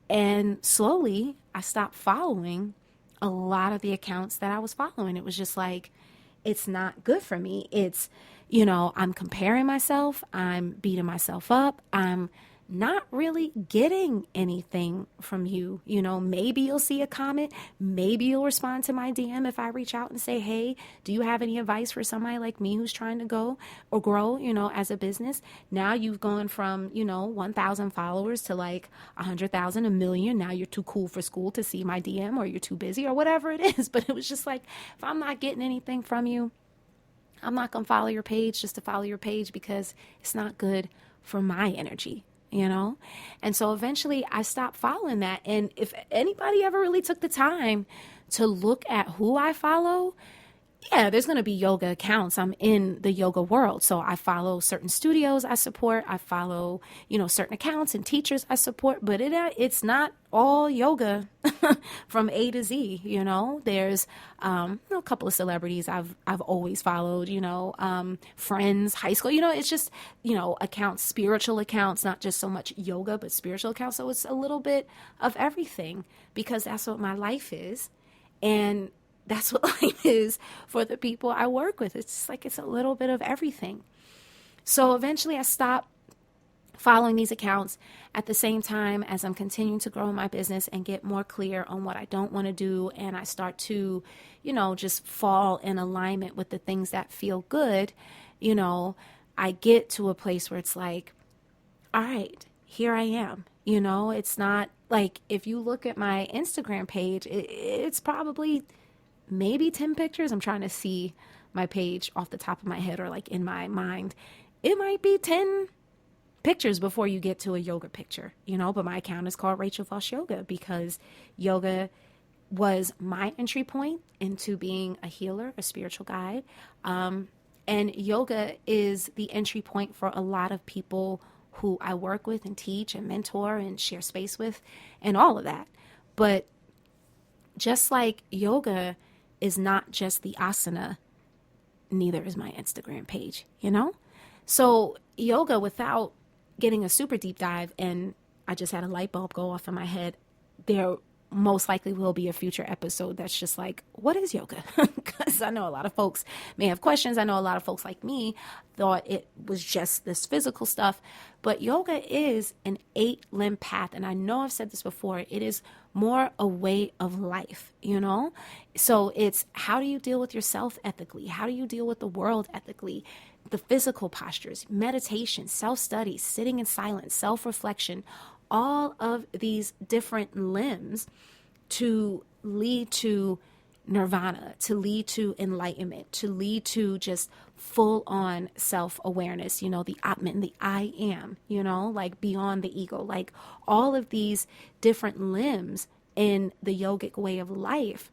And slowly, I stopped following a lot of the accounts that I was following. It was just like, it's not good for me. It's, I'm comparing myself. I'm beating myself up. I'm not really getting anything from you. Maybe you'll see a comment. Maybe you'll respond to my DM if I reach out and say, hey, do you have any advice for somebody like me who's trying to go or grow, as a business? Now you've gone from, 1,000 followers to like 100,000, a million. Now you're too cool for school to see my DM, or you're too busy or whatever it is. But it was just like, if I'm not getting anything from you, I'm not going to follow your page just to follow your page, because it's not good for my energy. And so eventually I stopped following that. And if anybody ever really took the time to look at who I follow, yeah, there's going to be yoga accounts. I'm in the yoga world. So I follow certain studios I support. I follow, certain accounts and teachers I support, but it's not all yoga from A to Z. There's a couple of celebrities I've always followed, friends, high school, it's just, accounts, spiritual accounts, not just so much yoga, but spiritual accounts. So it's a little bit of everything, because that's what my life is. And that's what life is for the people I work with. It's like, it's a little bit of everything. So eventually I stopped following these accounts at the same time as I'm continuing to grow my business and get more clear on what I don't want to do. And I start to, just fall in alignment with the things that feel good. I get to a place where it's like, all right, here I am. You know, it's not like if you look at my Instagram page, it's probably maybe 10 pictures. I'm trying to see my page off the top of my head or like in my mind. It might be 10 pictures before you get to a yoga picture, you know, but my account is called Rachel Voss Yoga because yoga was my entry point into being a healer, a spiritual guide. And yoga is the entry point for a lot of people who I work with and teach and mentor and share space with and all of that. But just like yoga is not just the asana, neither is my Instagram page, you know? So yoga, without getting a super deep dive, and I just had a light bulb go off in my head, there most likely will be a future episode that's just like, what is yoga? Because I know a lot of folks may have questions. I know a lot of folks like me thought it was just this physical stuff, but yoga is an 8-limb path. And I know I've said this before, it is more a way of life, you know? So it's how do you deal with yourself ethically? How do you deal with the world ethically? The physical postures, meditation, self-study, sitting in silence, self-reflection, all of these different limbs to lead to nirvana, to lead to enlightenment, to lead to just full on self-awareness, you know, the Atman, the I am, you know, like beyond the ego, like all of these different limbs in the yogic way of life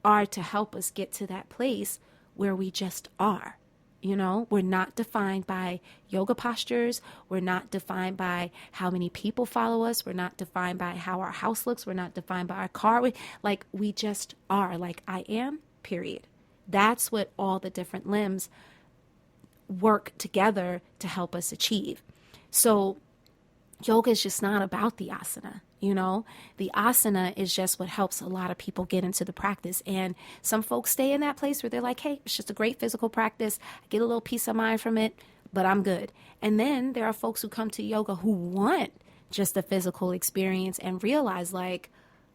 are to help us get to that place where we just are. You know, we're not defined by yoga postures. We're not defined by how many people follow us. We're not defined by how our house looks. We're not defined by our car. We just are, like I am, period. That's what all the different limbs work together to help us achieve. So yoga is just not about the asana. You know, the asana is just what helps a lot of people get into the practice. And some folks stay in that place where they're like, hey, it's just a great physical practice. I get a little peace of mind from it, but I'm good. And then there are folks who come to yoga who want just a physical experience and realize like,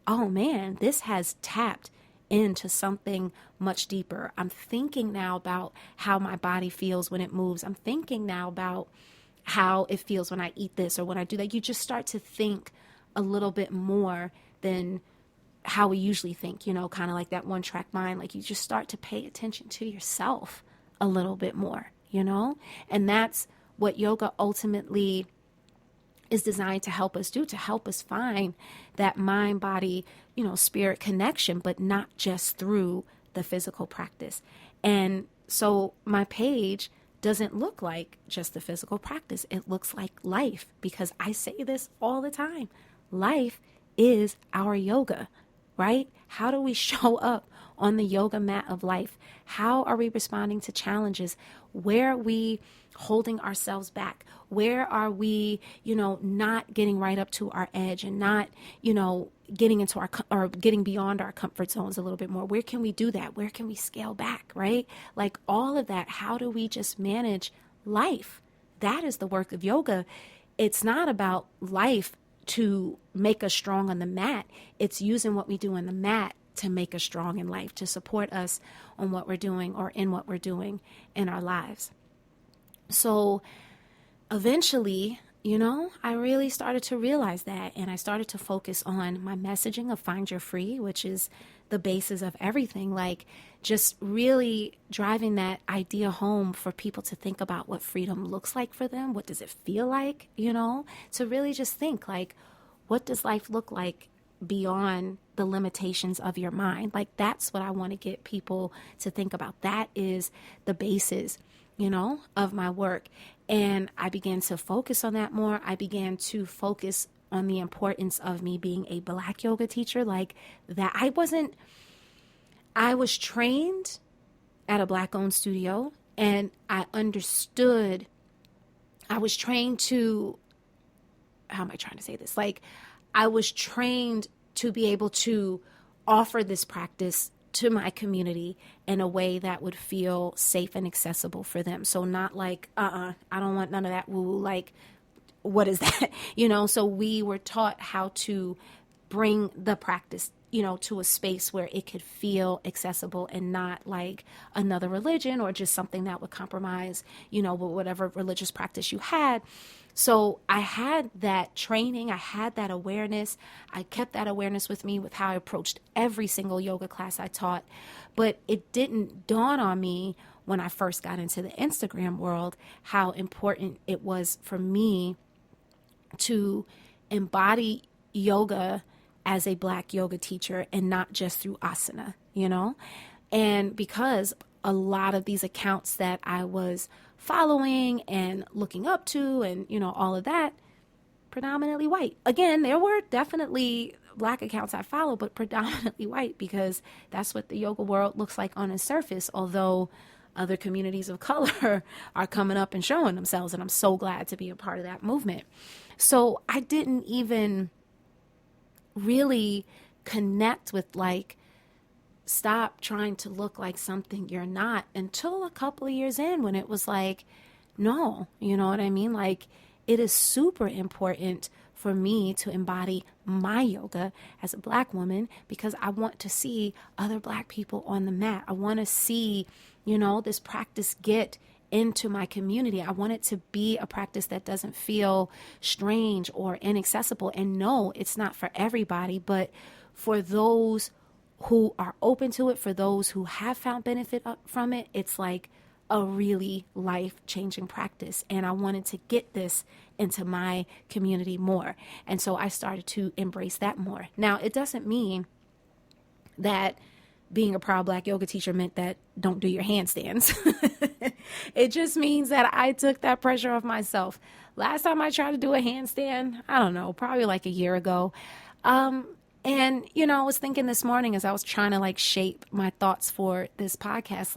oh man, this has tapped into something much deeper. I'm thinking now about how my body feels when it moves. I'm thinking now about how it feels when I eat this or when I do that. You just start to think a little bit more than how we usually think, you know, kind of like that one track mind. Like you just start to pay attention to yourself a little bit more, you know, and that's what yoga ultimately is designed to help us do, to help us find that mind, body, you know, spirit connection, but not just through the physical practice. And so my page doesn't look like just the physical practice. It looks like life, because I say this all the time. Life is our yoga, right? How do we show up on the yoga mat of life? How are we responding to challenges? Where are we holding ourselves back? Where are we, you know, not getting right up to our edge and not, you know, getting into our or getting beyond our comfort zones a little bit more? Where can we do that? Where can we scale back, right? Like all of that. How do we just manage life? That is the work of yoga. It's not about life to make us strong on the mat. It's using what we do on the mat to make us strong in life, to support us on what we're doing or in what we're doing in our lives. So eventually, you know, I really started to realize that, and I started to focus on my messaging of Find Your Free, which is the basis of everything, like just really driving that idea home for people to think about what freedom looks like for them. What does it feel like, you know, to really just think like, what does life look like beyond the limitations of your mind? Like that's what I want to get people to think about. That is the basis, you know, of my work. And I began to focus on that more. I began to focus on the importance of me being a Black yoga teacher. Like that I was trained at a Black owned studio, and I understood, I was trained to, how am I trying to say this? Like I was trained to be able to offer this practice to my community in a way that would feel safe and accessible for them. So not like, I don't want none of that woo, like, what is that? You know, so we were taught how to bring the practice to a space where it could feel accessible and not like another religion or just something that would compromise, whatever religious practice you had. So I had that training, I had that awareness. I kept that awareness with me with how I approached every single yoga class I taught. But it didn't dawn on me when I first got into the Instagram world how important it was for me to embody yoga as a Black yoga teacher and not just through asana, And because a lot of these accounts that I was following and looking up to and, all of that, predominantly white. Again, there were definitely Black accounts I follow, but predominantly white because that's what the yoga world looks like on the surface, although other communities of color are coming up and showing themselves, and I'm so glad to be a part of that movement. So I didn't even really connect with stop trying to look like something you're not until a couple of years in when it was like, no, you know what I mean? It is super important for me to embody my yoga as a Black woman because I want to see other Black people on the mat. I want to see, this practice get into my community. I want it to be a practice that doesn't feel strange or inaccessible. And no, it's not for everybody, but for those who are open to it, for those who have found benefit from it, it's like a really life-changing practice. And I wanted to get this into my community more. And so I started to embrace that more. Now, it doesn't mean that being a proud Black yoga teacher meant that don't do your handstands. It just means that I took that pressure off myself. Last time I tried to do a handstand, I don't know, probably like a year ago. And, I was thinking this morning as I was trying to shape my thoughts for this podcast,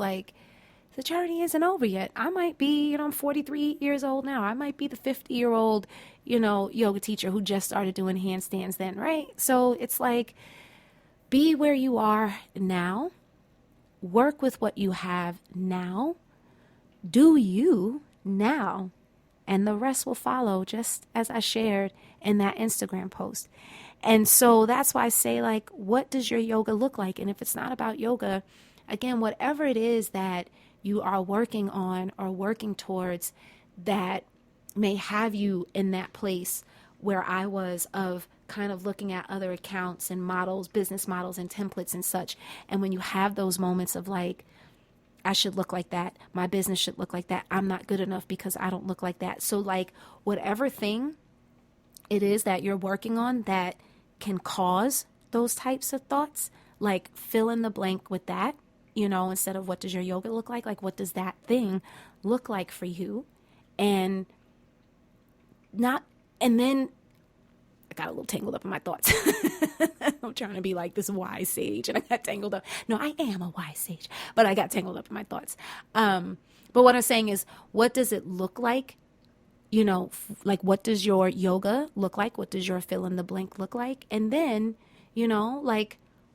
the journey isn't over yet. I might be, I'm 43 years old now. I might be the 50-year-old, yoga teacher who just started doing handstands then, right? So it's be where you are now, work with what you have now, do you now, and the rest will follow, just as I shared in that Instagram post. And so that's why I say, what does your yoga look like? And if it's not about yoga, again, whatever it is that you are working on or working towards that may have you in that place where I was of kind of looking at other accounts and models, business models and templates and such. And when you have those moments of I should look like that, my business should look like that, I'm not good enough because I don't look like that. So whatever thing it is that you're working on that can cause those types of thoughts, fill in the blank with that, instead of what does your yoga look like what does that thing look like for you? And then I got a little tangled up in my thoughts. I'm trying to be like this wise sage and I got tangled up. No, I am a wise sage, but I got tangled up in my thoughts. But what I'm saying is, what does it look like? What does your yoga look like? What does your fill in the blank look like? And then,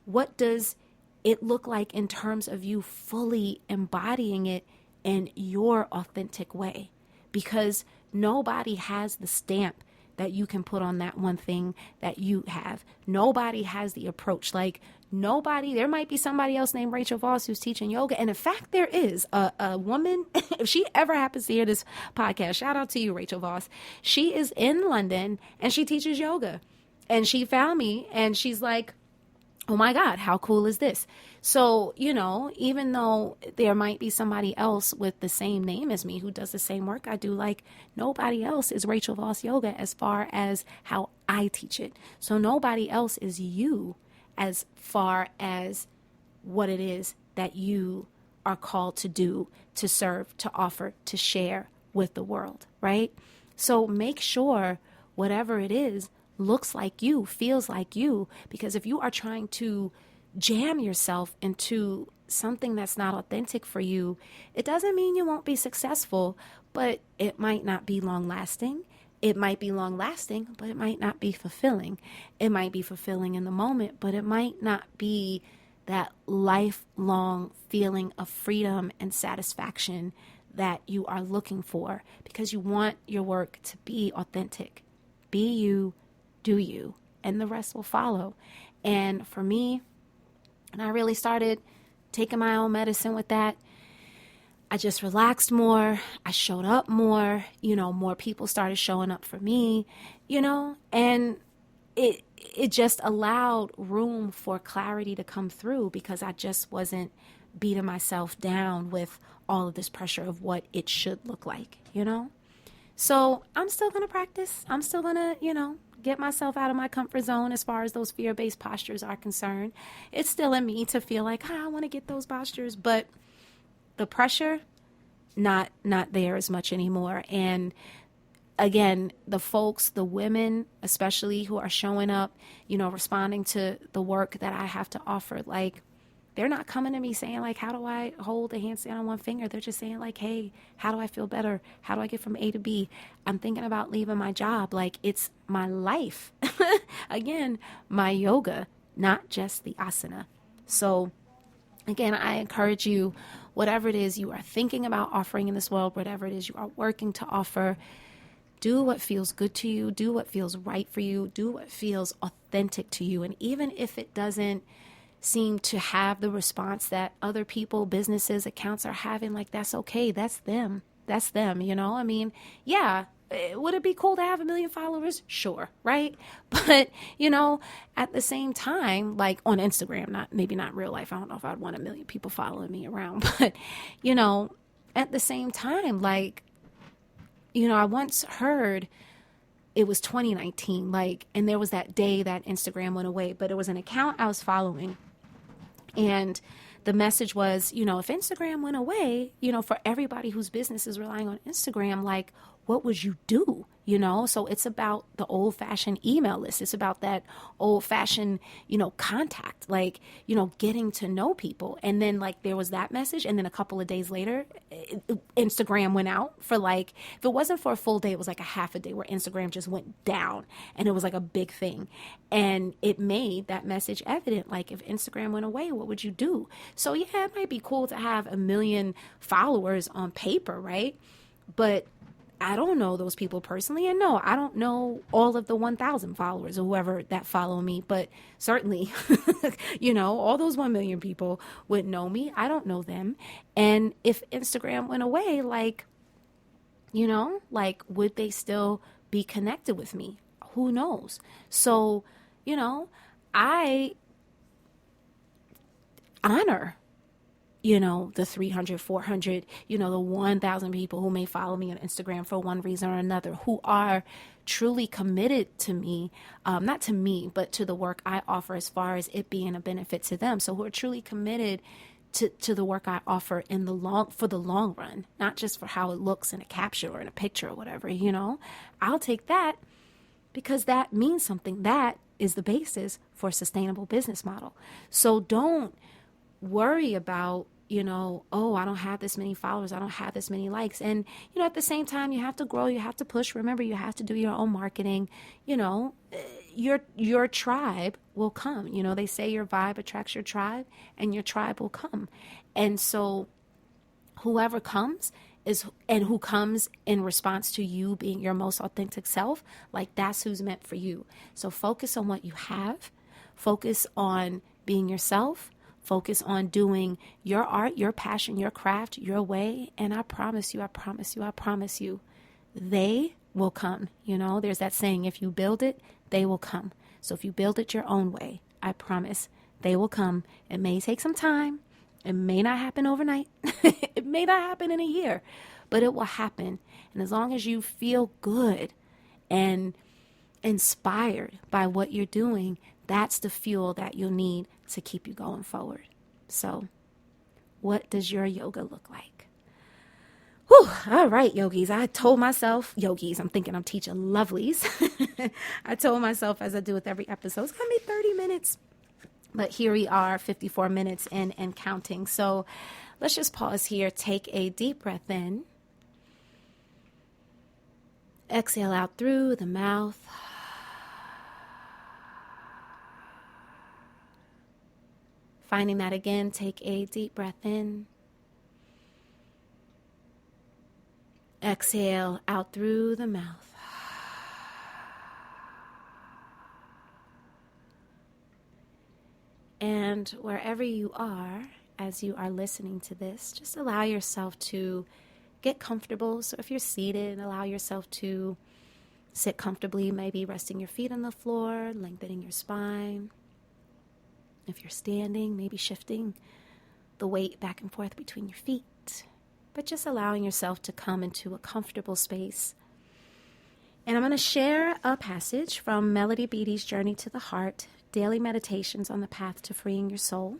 what does it look like in terms of you fully embodying it in your authentic way? Because nobody has the stamp that you can put on that one thing that you have. Nobody has the approach. There might be somebody else named Rachel Voss who's teaching yoga. And in fact, there is a woman, if she ever happens to hear this podcast, shout out to you, Rachel Voss. She is in London and she teaches yoga. And she found me and she's like, oh my God, how cool is this? So, even though there might be somebody else with the same name as me who does the same work I do, nobody else is Rachel Voss Yoga as far as how I teach it. So nobody else is you as far as what it is that you are called to do, to serve, to offer, to share with the world, right? So make sure whatever it is looks like you, feels like you, because if you are trying to jam yourself into something that's not authentic for you, it doesn't mean you won't be successful, but it might not be long lasting. It might be long lasting, but it might not be fulfilling. It might be fulfilling in the moment, but it might not be that lifelong feeling of freedom and satisfaction that you are looking for, because you want your work to be authentic. Be you, do you, and the rest will follow. And for me, and I really started taking my own medicine with that, I just relaxed more. I showed up more, more people started showing up for me, and it just allowed room for clarity to come through because I just wasn't beating myself down with all of this pressure of what it should look like. So I'm still going to practice. I'm still going to, get myself out of my comfort zone as far as those fear-based postures are concerned. It's still in me to feel like, I want to get those postures, but the pressure, not there as much anymore. And again, the women, especially who are showing up, responding to the work that I have to offer, like, they're not coming to me saying, like, how do I hold a handstand on one finger? They're just saying, like, hey, how do I feel better? How do I get from A to B? I'm thinking about leaving my job. Like, it's my life. Again, my yoga, not just the asana. So, again, I encourage you, whatever it is you are thinking about offering in this world, whatever it is you are working to offer, do what feels good to you. Do what feels right for you. Do what feels authentic to you. And even if it doesn't seem to have the response that other people, businesses, accounts are having, like, that's okay. That's them. That's them, I mean, yeah, would it be cool to have 1 million followers? Sure, right? But, at the same time, like on Instagram, maybe not real life. I don't know if I'd want 1 million people following me around, but, at the same time, like, I once heard it was 2019, like, and there was that day that Instagram went away, but it was an account I was following. And the message was, if Instagram went away, for everybody whose business is relying on Instagram, like, what would you do? So it's about the old fashioned email list. It's about that old fashioned, contact, like, getting to know people. And then, like, there was that message. And then a couple of days later, Instagram went out for, like, if it wasn't for a full day, it was like a half a day where Instagram just went down and it was like a big thing. And it made that message evident. Like, if Instagram went away, what would you do? So yeah, it might be cool to have 1 million followers on paper, right? But I don't know those people personally. And no, I don't know all of the 1,000 followers or whoever that follow me, but certainly, all those 1 million people would know me. I don't know them. And if Instagram went away, like, would they still be connected with me? Who knows? So, I honor the 300, 400, the 1,000 people who may follow me on Instagram for one reason or another, who are truly committed to me, not to me, but to the work I offer as far as it being a benefit to them. So who are truly committed to the work I offer for the long run, not just for how it looks in a caption or in a picture or whatever, I'll take that because that means something. That is the basis for a sustainable business model. So don't worry about, oh, I don't have this many followers. I don't have this many likes. And, at the same time, you have to grow. You have to push. Remember, you have to do your own marketing. Your tribe will come. They say your vibe attracts your tribe and your tribe will come. And so whoever comes who comes in response to you being your most authentic self, like, that's who's meant for you. So focus on what you have. Focus on being yourself. Focus on doing your art, your passion, your craft, your way. And I promise you, they will come. There's that saying, if you build it, they will come. So if you build it your own way, I promise they will come. It may take some time. It may not happen overnight. It may not happen in a year, but it will happen. And as long as you feel good and inspired by what you're doing, that's the fuel that you'll need to keep you going forward. So, what does your yoga look like? Whew, all right, yogis. I told myself, I'm thinking I'm teaching lovelies. I told myself, as I do with every episode, it's going to be 30 minutes. But here we are, 54 minutes in and counting. So let's just pause here. Take a deep breath in. Exhale out through the mouth. Finding that again, take a deep breath in. Exhale out through the mouth. And wherever you are, as you are listening to this, just allow yourself to get comfortable. So if you're seated, allow yourself to sit comfortably, maybe resting your feet on the floor, lengthening your spine. If you're standing, maybe shifting the weight back and forth between your feet, but just allowing yourself to come into a comfortable space. And I'm going to share a passage from Melody Beattie's Journey to the Heart, Daily Meditations on the Path to Freeing Your Soul.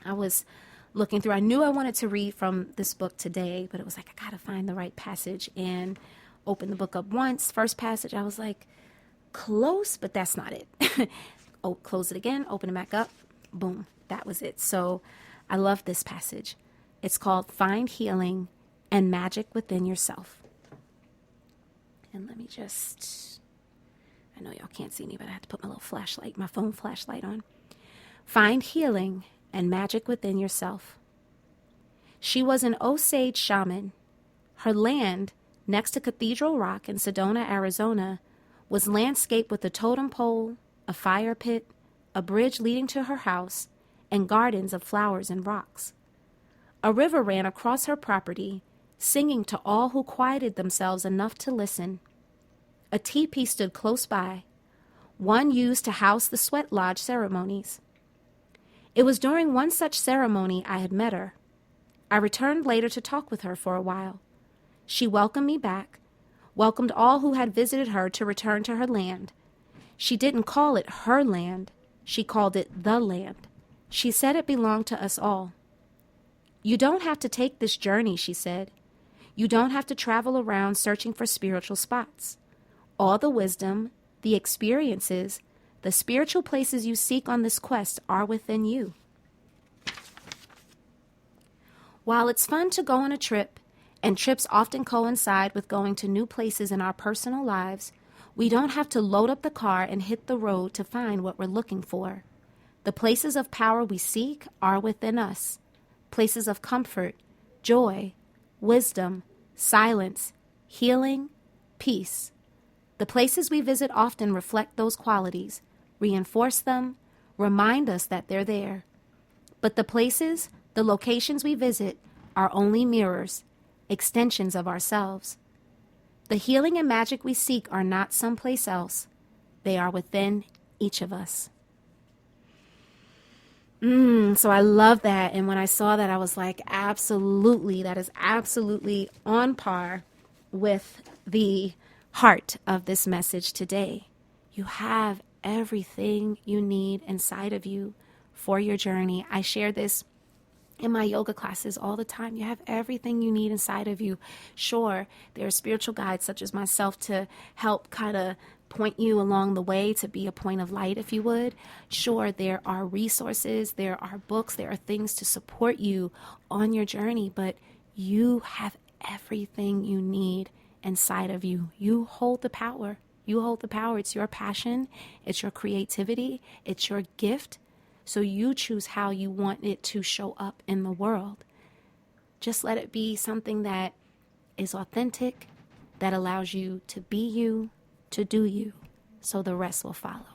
I was looking through, I knew I wanted to read from this book today, but it was like, I got to find the right passage, and open the book up once. First passage, I was like, close, but that's not it. Oh, close it again, open it back up. Boom, that was it. So I love this passage. It's called Find Healing and Magic Within Yourself. And let me just, I know y'all can't see me, but I have to put my little flashlight, my phone flashlight on. Find healing and magic within yourself. She was an Osage shaman. Her land, next to Cathedral Rock in Sedona, Arizona, was landscaped with a totem pole, a fire pit, a bridge leading to her house, and gardens of flowers and rocks. A river ran across her property, singing to all who quieted themselves enough to listen. A teepee stood close by, one used to house the sweat lodge ceremonies. It was during one such ceremony I had met her. I returned later to talk with her for a while. She welcomed me back, welcomed all who had visited her to return to her land. She didn't call it her land. She called it the land. She said it belonged to us all. You don't have to take this journey, she said. You don't have to travel around searching for spiritual spots. All the wisdom, the experiences, the spiritual places you seek on this quest are within you. While it's fun to go on a trip, and trips often coincide with going to new places in our personal lives, we don't have to load up the car and hit the road to find what we're looking for. The places of power we seek are within us. Places of comfort, joy, wisdom, silence, healing, peace. The places we visit often reflect those qualities, reinforce them, remind us that they're there. But the places, the locations we visit are only mirrors, extensions of ourselves. The healing and magic we seek are not someplace else. They are within each of us. So I love that. And when I saw that, I was like, absolutely, that is absolutely on par with the heart of this message today. You have everything you need inside of you for your journey. I share this in my yoga classes all the time. You have everything you need inside of you. Sure, there are spiritual guides such as myself to help kind of point you along the way, to be a point of light, if you would. Sure, there are resources, there are books, there are things to support you on your journey, but you have everything you need inside of you. You hold the power. You hold the power. It's your passion. It's your creativity. It's your gift. So you choose how you want it to show up in the world. Just let it be something that is authentic, that allows you to be you, to do you, so the rest will follow.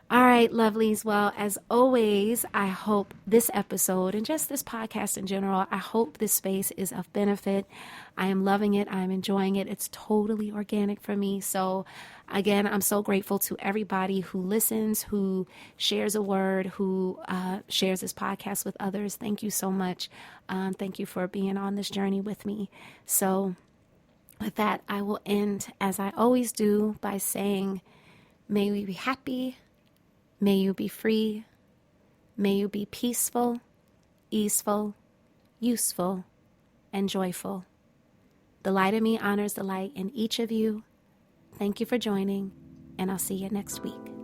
All right, lovelies. Well, as always, I hope this episode and just this podcast in general, I hope this space is of benefit. I am loving it. I'm enjoying it. It's totally organic for me. So again, I'm so grateful to everybody who listens, who shares a word, who shares this podcast with others. Thank you so much. Thank you for being on this journey with me. So with that, I will end, as I always do, by saying, may we be happy. May you be free. May you be peaceful, easeful, useful, and joyful. The light in me honors the light in each of you. Thank you for joining, and I'll see you next week.